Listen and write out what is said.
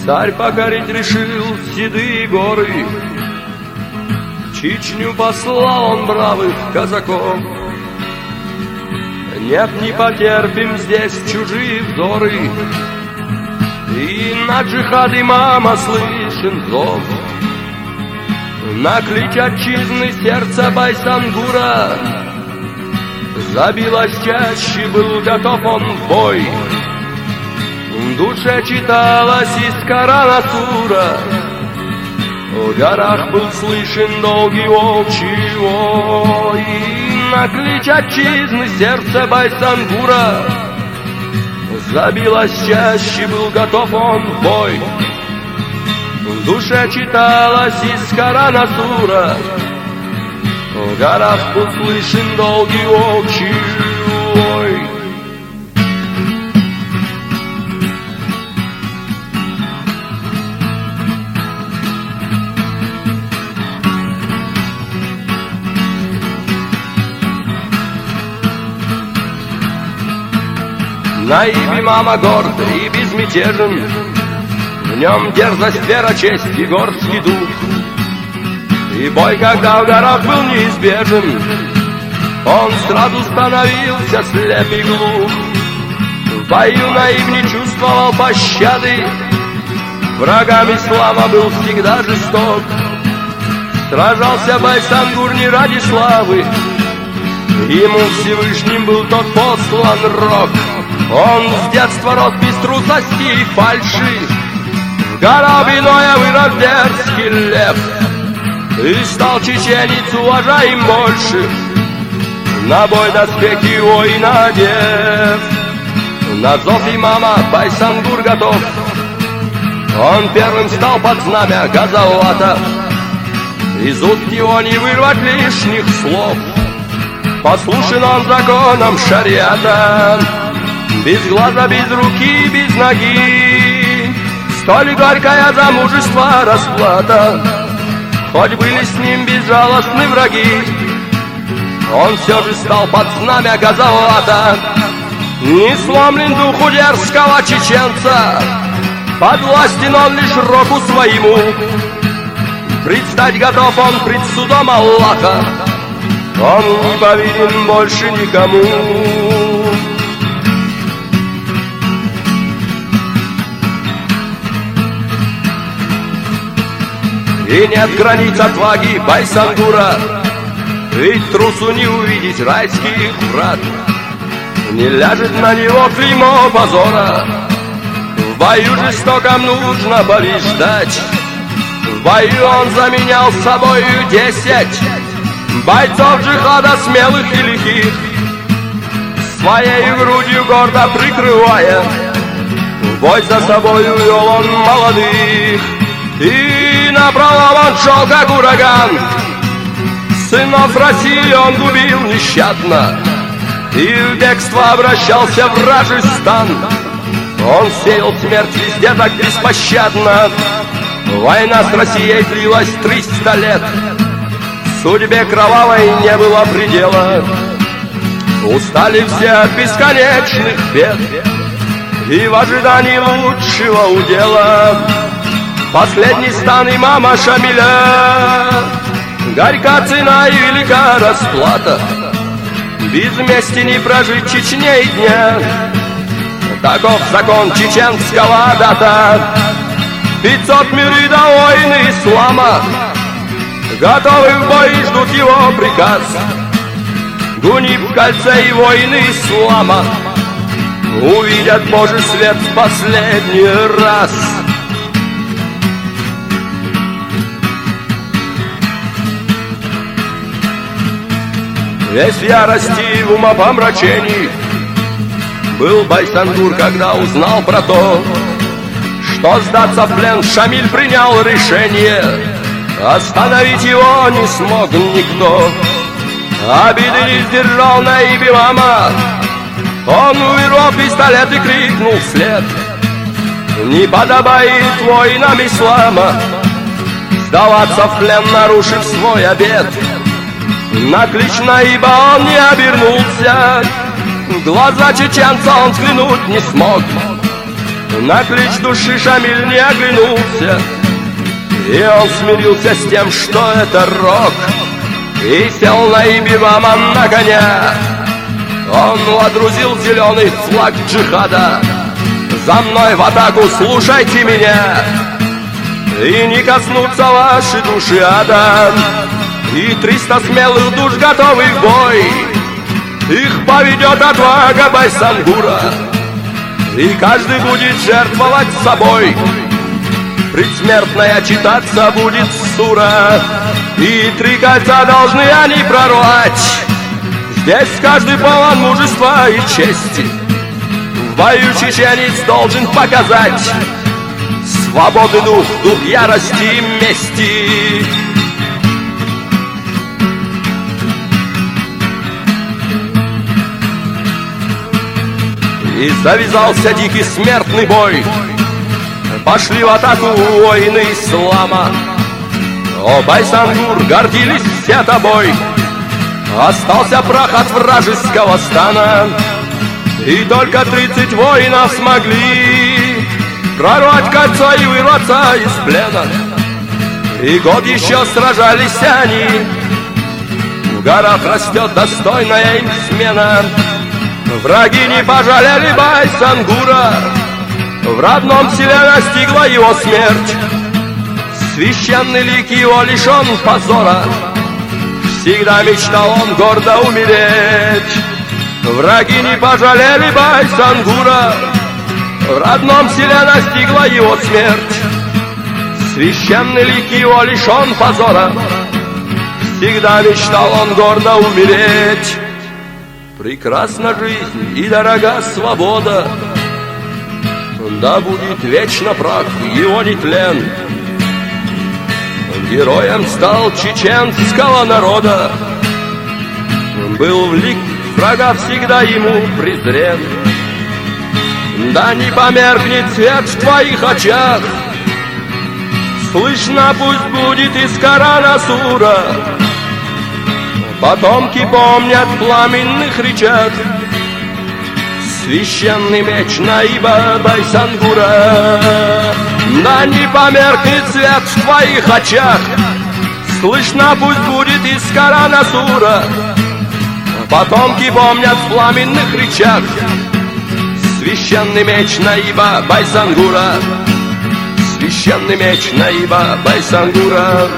Царь покорить решил седые горы, в Чечню послал он бравых казаков. Нет, не потерпим здесь чужие взоры, и на джихад имама слышен зов. На клич отчизны сердце Байсангура забилось чаще, был готов он в бой. В душе читалась из Корана сура, в горах был слышен долгий волчий вой. На клич отчизны сердце Байсангура забилось чаще, был готов он в бой. В душе читалась из Корана сура, в горах был слышен долгий волчий вой. Наиб имама горд и безмятежен, в нем дерзость, вера, честь и гордский дух. И бой, когда в горах был неизбежен, он сразу становился слеп и глух. В бою Наиб не чувствовал пощады, врагам ислама был всегда жесток. Сражался Байсангур не ради славы, ему Всевышним был тот послан рок. Он с детства рос без трусости и фальши, в горах иное вырос дерзкий лев. И стал чеченец уважаем больше, на бой доспехи воина одев. На зов имама Байсангур готов, он первым стал под знамя Газауата. Из уст его не вырвать лишних слов, послушен он законам шариата. Без глаза, без руки, без ноги, столь горькая за мужество расплата. Хоть были с ним безжалостны враги, он все же стал под знамя Газауата. Не сломлен духу дерзкого чеченца, подвластен он лишь року своему. Предстать готов он пред судом Аллаха, он не повинен больше никому. И нет границ отваги Байсангура, ведь трусу не увидеть райских врат. Не ляжет на него клеймо позора, в бою жестоком нужно побеждать. В бою он заменял собою 10 бойцов джихада смелых и лихих, своей грудью гордо прикрывая, в бой за собою вел он молодых. И напролом он шел, как ураган, сынов России он губил нещадно, и в бегство обращался в Раджастан. Он сеял смерть везде так беспощадно. Война с Россией длилась 300 лет, судьбе кровавой не было предела. Устали все от бесконечных бед, и в ожидании лучшего удела последний стан имама Шамиля. Горька цена и велика расплата, без мести не прожить Чечне и дня. Таков закон чеченского дата. 500 мюридов воины ислама готовы в бой, ждут его приказ. Гуни в кольце и воины ислама увидят Божий свет в последний раз. Весь в ярости и в умопомрачении был Байсангур, когда узнал про то, что сдаться в плен Шамиль принял решение. Остановить его не смог никто, обиды не сдержал Наиб имама. Он вырвал пистолет и крикнул вслед: не подобает воинам ислама сдаваться в плен, нарушив свой обет. На клич Наиба он не обернулся, в глаза чеченца он взглянуть не смог. На клич души Шамиль не оглянулся, и он смирился с тем, что это рок, и сел на имама на коня. Он водрузил зеленый флаг джихада: за мной в атаку, слушайте меня, и не коснутся ваши души ада. И 300 смелых душ готовы в бой, их поведет отвага Байсангура, и каждый будет жертвовать собой. Предсмертная читаться будет сура, и 3 кольца должны они прорвать. Здесь каждый полон мужества и чести, в бою чеченец должен показать свободный дух, дух ярости и мести. И завязался дикий смертный бой. Пошли в атаку воины ислама. О, Байсангур, гордились все тобой. Остался прах от вражеского стана, и только 30 воинов смогли прорвать кольцо и вырваться из плена. И год еще сражались они. В горах растет достойная им смена. Враги не пожалели Байсангура, в родном селе настигла его смерть. Священный лик его лишен позора, всегда мечтал он гордо умереть. Враги не пожалели Байсангура, в родном селе настигла его смерть. Священный лик его лишен позора, всегда мечтал он гордо умереть. Прекрасна жизнь и дорога свобода, да будет вечно прах его нетлен. Героем стал чеченского народа, был в лик врага всегда ему презрен. Да не померкнет свет в твоих очах, слышно пусть будет из Корана сура. Потомки помнят в пламенных речах священный меч Наиба Байсангура. Да не померкнет свет в твоих очах, слышно пусть будет из Корана сура. Потомки помнят в пламенных речах священный меч Наиба Байсангура. Священный меч Наиба Байсангура.